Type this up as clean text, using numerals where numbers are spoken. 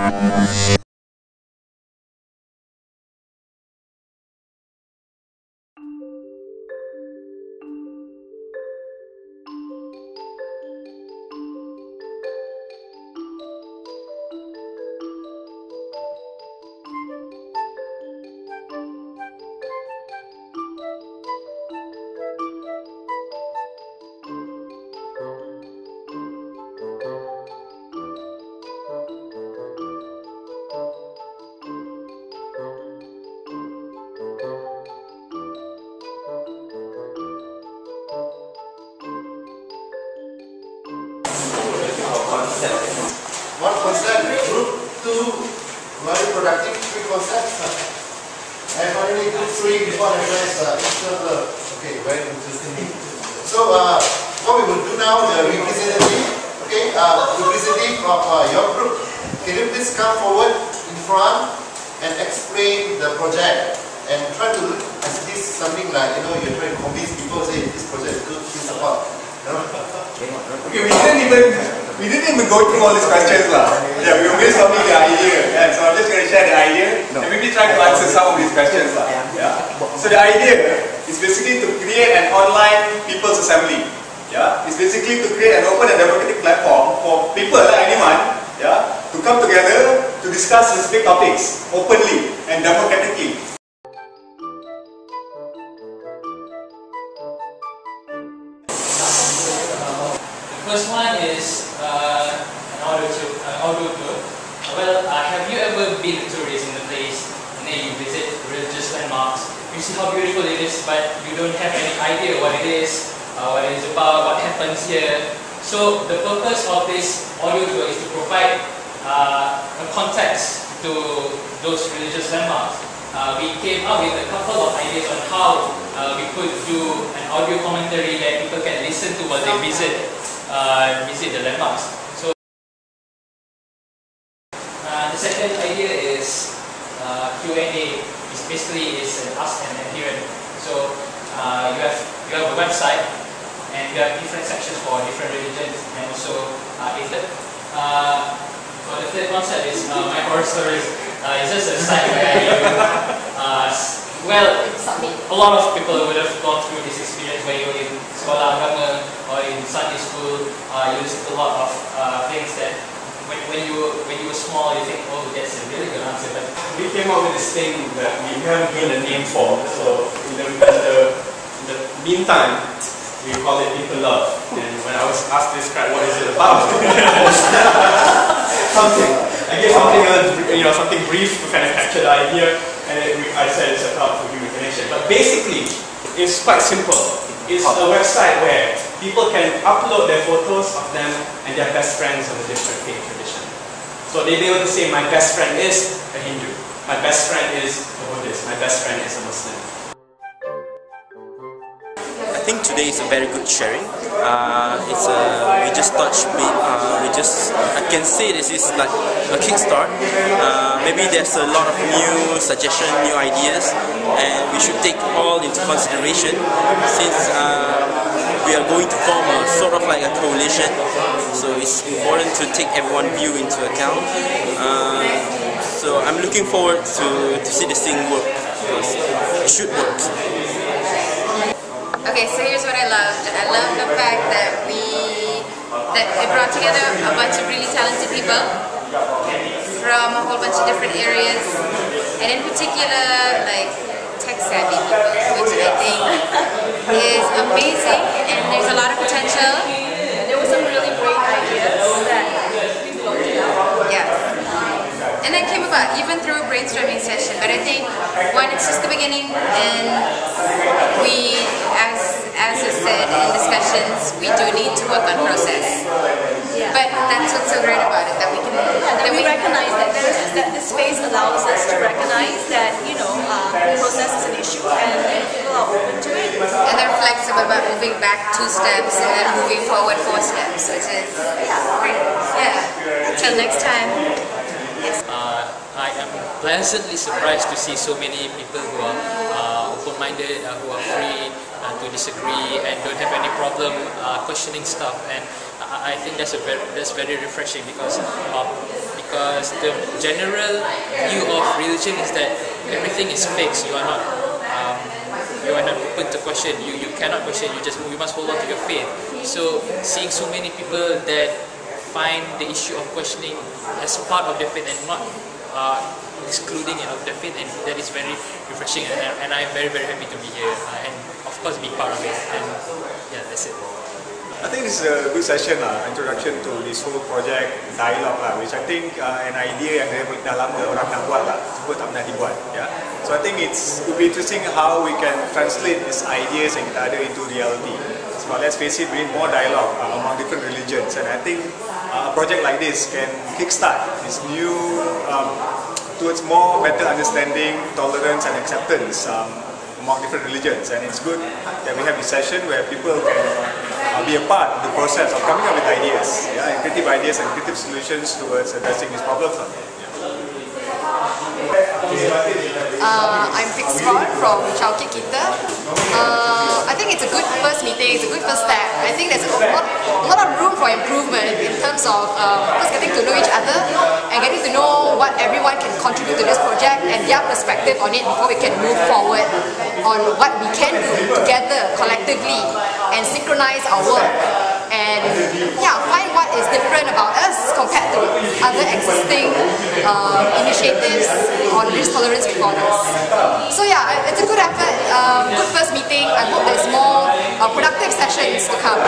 One concept, group 2, very productive, 3 concepts. And finally group 3 before I realize okay, very interesting. So what we will do now, the representative, okay, representative of your group. Can you please come forward in front and explain the project and try to look at this something like, you know, you're trying to convince people, say this project is good, please support. Okay, we didn't even go through all these questions lah. Yeah, we were based on the idea. Yeah, so I'm just going to share the idea and maybe try to answer some of these questions lah. Yeah. So the idea is basically to create an online people's assembly. Yeah, it's basically to create an open and democratic platform for people, anyone, yeah, to come together to discuss specific topics openly and democratically. First one is an audio tour. Well, have you ever been a tourist in the place and then you visit religious landmarks? You see how beautiful it is, but you don't have any idea what it is, what it is about, what happens here. So the purpose of this audio tour is to provide a context to those religious landmarks. We came up with a couple of ideas on how we could do an audio commentary that people can listen to while they visit the landmarks. So the second idea is Q&A. It's basically an ask and adherent. So you have a website and you have different sections for different religions and also for the third concept is my horror stories. It's just a site where you a lot of people would have gone through this experience where you're in sekolah agama or in Sunday school. You listen to a lot of things that when you were small you think, oh, that's a really good answer. But We came up with this thing that we haven't given a name for. So in the meantime, we call it Interlove. And when I was asked to describe what is it about, I gave something brief to kind of capture the idea, and I said it's a cloud for human connection. But basically, it's quite simple. It's a website where people can upload their photos of them and their best friends of a different faith tradition. So they'll be able to say, my best friend is a Hindu, my best friend is a Buddhist, my best friend is a Muslim. I think today is a very good sharing. We just touched I can say this is like a kickstart. Maybe there's a lot of new suggestions, new ideas, and we should take all into consideration since we are going to form a sort of like a coalition. So it's important to take everyone's view into account. So I'm looking forward to see this thing work because it should work. Okay, so here's what I loved. I love the fact that it brought together a bunch of really talented people from a whole bunch of different areas, and in particular, like tech-savvy people, which I think is amazing, and there's a lot of potential. There were some really great ideas that we floated out. Yes. And that came about even through a brainstorming session. But I think, one, it's just the beginning, and we, as I said in discussions, we do need to work on process. Yeah. But that's what's so great about it, that we can... that we recognize that this space allows us to recognize that, process is an issue and people are open to it. And they're flexible about moving back 2 steps and then moving forward 4 steps, which is great. Yeah. Until next time. I am pleasantly surprised to see so many people who are open-minded, who are free to disagree and don't have any problem questioning stuff, and I think that's very refreshing because because the general view of religion is that everything is fixed. You are not open to question. You cannot question. You must hold on to your faith. So seeing so many people that find the issue of questioning as part of their faith and not excluding it of their faith, and that is very refreshing, and I'm very happy to be here and of course be part of it, and yeah, that's it. I think this is a good session introduction to this whole project dialogue which I think an idea yang dah lama orang nak buat cuma tak pernah dibuat. So I think it would be interesting how we can translate these ideas yang kita ada into reality. So let's face it, we need more dialogue among different religions, and I think a project like this can kickstart this new towards more better understanding, tolerance and acceptance among different religions. And it's good that we have this session where people can be a part of the process of coming up with ideas, and creative ideas and creative solutions towards addressing these problems. I'm Bangsar from Chowkit Kita. I think it's a good first meeting, it's a good first step. I think there's a lot of room for improvement in terms of first getting to know each other and getting to know what everyone can contribute to this project and their perspective on it before we can move forward on what we can do together collectively and synchronize our work and find what is different about us compared to other existing initiatives on risk tolerance before us. So it's a good effort, good first meeting. I hope there's more productive sessions to come.